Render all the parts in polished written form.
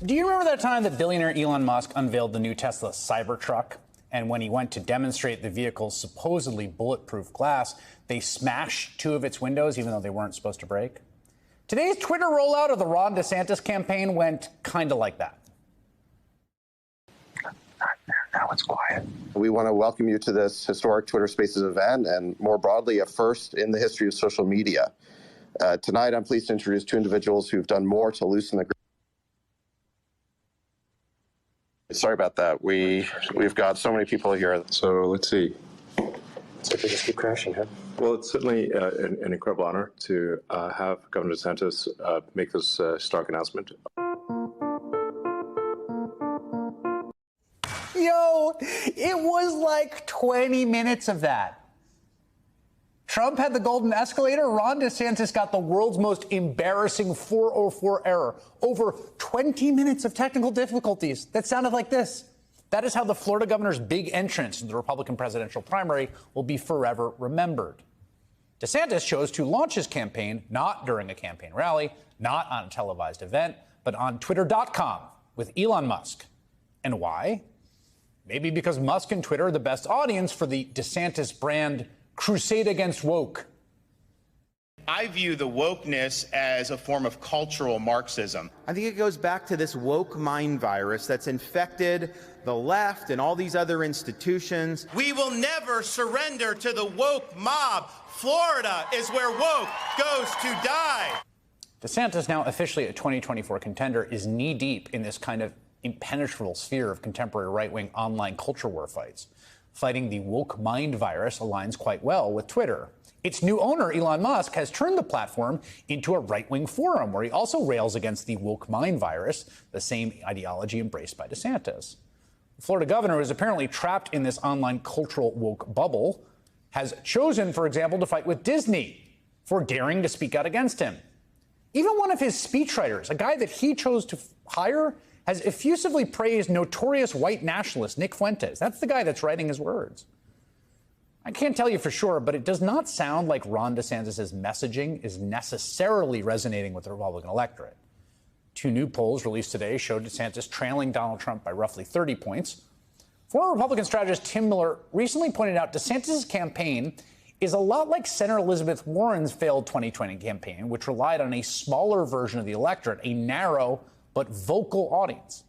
Do you remember that time that billionaire Elon Musk unveiled the new Tesla Cybertruck? And when he went to demonstrate the vehicle's supposedly bulletproof glass, they smashed two of its windows, even though they weren't supposed to break? Today's Twitter rollout of the Ron DeSantis campaign went kind of like that. Now it's quiet. We want to welcome you to this historic Twitter Spaces event and, more broadly, a first in the history of social media. Tonight, I'm pleased to introduce two individuals who've done more to loosen the. Sorry about that. We've got so many people here. So let's see. So they just keep crashing, huh? Well, it's certainly an incredible honor to have Governor DeSantis make this stark announcement. Yo, it was like 20 minutes of that. Trump had the golden escalator. Ron DeSantis got the world's most embarrassing 404 error. Over 20 minutes of technical difficulties that sounded like this. That is how the Florida governor's big entrance in the Republican presidential primary will be forever remembered. DeSantis chose to launch his campaign not during a campaign rally, not on a televised event, but on Twitter.com with Elon Musk. And why? Maybe because Musk and Twitter are the best audience for the DeSantis brand crusade against woke. I view the wokeness as a form of cultural Marxism. I think it goes back to this woke mind virus that's infected the left and all these other institutions. We will never surrender to the woke mob. Florida is where woke goes to die. DeSantis, now officially a 2024 contender, is knee-deep in this kind of impenetrable sphere of contemporary right-wing online culture war fights. Fighting the woke mind virus aligns quite well with Twitter. Its new owner, Elon Musk, has turned the platform into a right-wing forum where he also rails against the woke mind virus, the same ideology embraced by DeSantis. The Florida governor, who is apparently trapped in this online cultural woke bubble, has chosen, for example, to fight with Disney for daring to speak out against him. Even one of his speechwriters, a guy that he chose to hire, has effusively praised notorious white nationalist Nick Fuentes. That's the guy that's writing his words. I can't tell you for sure, but it does not sound like Ron DeSantis' messaging is necessarily resonating with the Republican electorate. Two new polls released today showed DeSantis trailing Donald Trump by roughly 30 points. Former Republican strategist Tim Miller recently pointed out DeSantis' campaign is a lot like Senator Elizabeth Warren's failed 2020 campaign, which relied on a smaller version of the electorate, a narrow but vocal audience.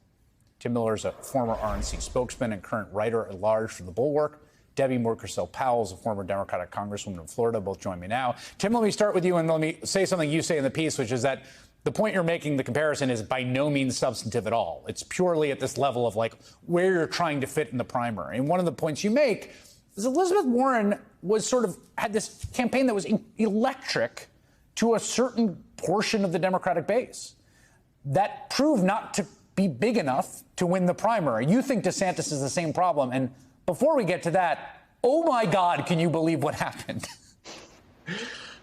Tim Miller is a former RNC spokesman and current writer-at-large for The Bulwark. Debbie Murkowski-Powell is a former Democratic congresswoman in Florida. Both join me now. Tim, let me start with you and let me say something you say in the piece, which is that the point you're making, the comparison, is by no means substantive at all. It's purely at this level of like where you're trying to fit in the primary. And one of the points you make is Elizabeth Warren was sort of had this campaign that was electric to a certain portion of the Democratic base that proved not to be big enough to win the primary. You think DeSantis is the same problem. And before we get to that, oh my God, can you believe what happened?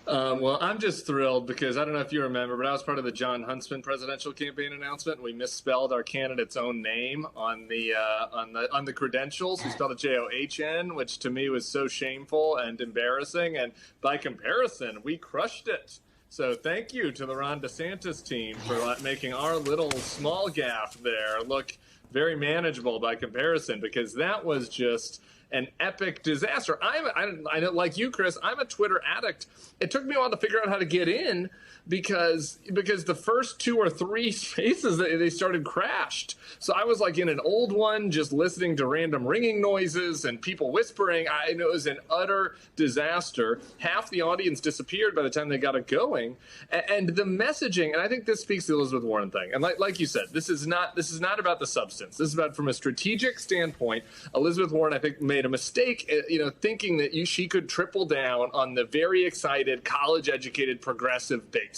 Well, I'm just thrilled because I don't know if you remember, but I was part of the John Huntsman presidential campaign announcement. We misspelled our candidate's own name on the credentials. We spelled it John, which to me was so shameful and embarrassing. And by comparison, we crushed it. So thank you to the Ron DeSantis team for making our little small gaffe there look very manageable by comparison, because that was just an epic disaster. I know, like you, Chris, I'm a Twitter addict. It took me a while to figure out how to get in because the first two or three spaces they started crashed. So I was like in an old one, just listening to random ringing noises and people whispering. It was an utter disaster. Half the audience disappeared by the time they got it going. And the messaging, and I think this speaks to the Elizabeth Warren thing. And like you said, this is not about the substance. This is about, from a strategic standpoint, Elizabeth Warren, I think, made a mistake, thinking that she could triple down on the very excited, college-educated, progressive base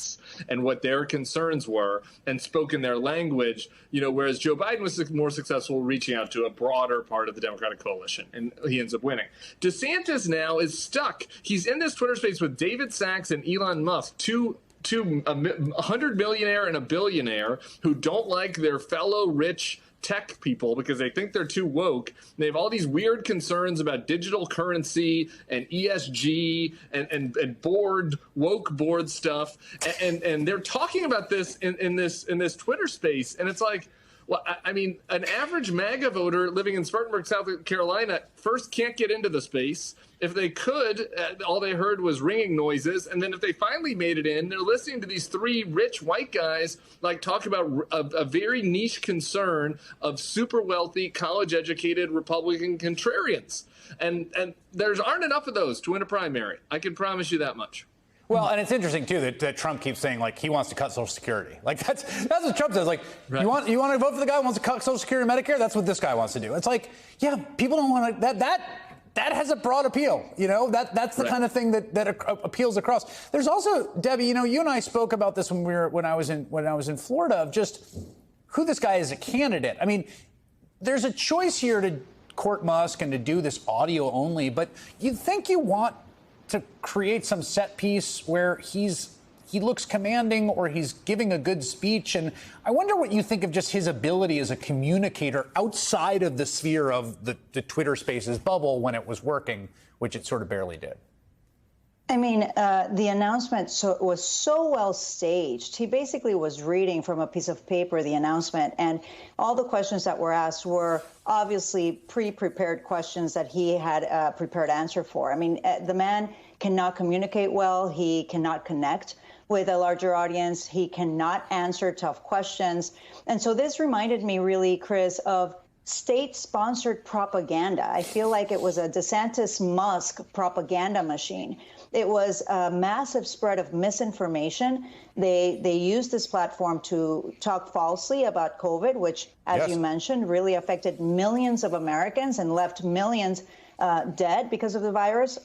and what their concerns were and spoke in their language, whereas Joe Biden was more successful reaching out to a broader part of the Democratic coalition, and he ends up winning. DeSantis now is stuck. He's in this Twitter space with David Sacks and Elon Musk, two 100 millionaire and a billionaire who don't like their fellow rich tech people because they think they're too woke. They have all these weird concerns about digital currency and ESG and woke board stuff. And they're talking about this in this Twitter space. And it's like, well, I mean, an average MAGA voter living in Spartanburg, South Carolina, first can't get into the space. If they could, all they heard was ringing noises. And then if they finally made it in, they're listening to these three rich white guys like talk about a very niche concern of super wealthy, college-educated Republican contrarians. And there aren't enough of those to win a primary. I can promise you that much. Well, and it's interesting, too, that Trump keeps saying, like, he wants to cut Social Security. Like, that's what Trump says. Like, right. you want to vote for the guy who wants to cut Social Security and Medicare? That's what this guy wants to do. It's like, yeah, people don't want to. That has a broad appeal. You know, that's the right. kind of thing that appeals across. There's also, Debbie, you know, you and I spoke about this when I was in Florida, of just who this guy is as a candidate. I mean, there's a choice here to court Musk and to do this audio only, but you think you want to create some set piece where he looks commanding or he's giving a good speech. And I wonder what you think of just his ability as a communicator outside of the sphere of the Twitter Spaces bubble when it was working, which it sort of barely did. I mean, the announcement was so well staged. He basically was reading from a piece of paper the announcement, and all the questions that were asked were obviously pre-prepared questions that he had a prepared answer for. I mean, the man cannot communicate well. He cannot connect with a larger audience. He cannot answer tough questions. And so this reminded me really, Chris, of state-sponsored propaganda. I feel like it was a DeSantis-Musk propaganda machine. It was a massive spread of misinformation. They used this platform to talk falsely about COVID, which, as you mentioned, really affected millions of Americans and left millions dead because of the virus.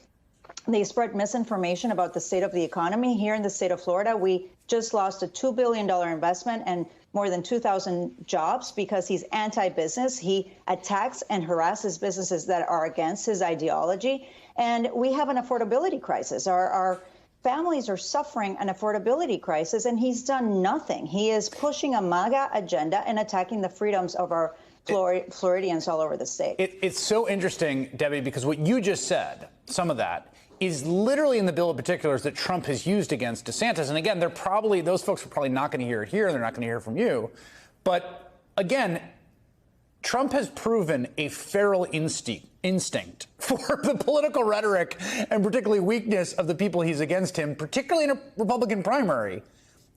They spread misinformation about the state of the economy. Here in the state of Florida, we just lost a $2 billion investment and more than 2,000 jobs because he's anti-business. He attacks and harasses businesses that are against his ideology. And we have an affordability crisis. Our families are suffering an affordability crisis, and he's done nothing. He is pushing a MAGA agenda and attacking the freedoms of our Floridians all over the state. It's so interesting, Debbie, because what you just said, some of that, is literally in the bill of particulars that Trump has used against DeSantis. And again, those folks are probably not going to hear it here. They're not going to hear it from you. But again, Trump has proven a feral instinct for the political rhetoric and particularly weakness of the people he's against him, particularly in a Republican primary.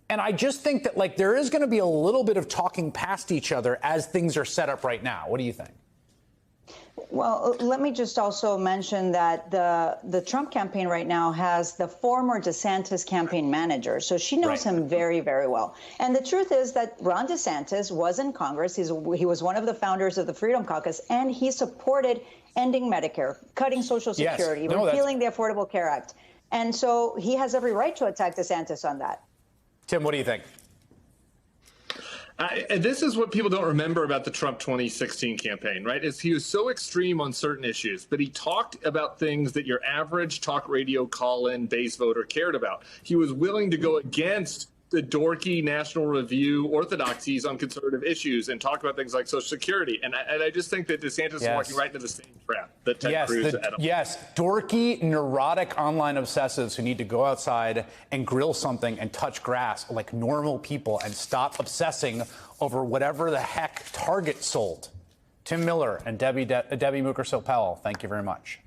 And I just think that, like, there is going to be a little bit of talking past each other as things are set up right now. What do you think? Well, let me just also mention that the Trump campaign right now has the former DeSantis campaign manager. So she knows him very, very well. And the truth is that Ron DeSantis was in Congress. He was one of the founders of the Freedom Caucus, and he supported ending Medicare, cutting Social Security, repealing the Affordable Care Act. And so he has every right to attack DeSantis on that. Tim, what do you think? And this is what people don't remember about the Trump 2016 campaign, right? Is he was so extreme on certain issues, but he talked about things that your average talk radio call-in base voter cared about. He was willing to go against the dorky National Review orthodoxies on conservative issues and talk about things like Social Security. And I just think that DeSantis is walking right into the same trap that Ted Cruz had. Yes, dorky, neurotic online obsessives who need to go outside and grill something and touch grass like normal people and stop obsessing over whatever the heck Target sold. Tim Miller and Debbie Mukersel-Powell, thank you very much.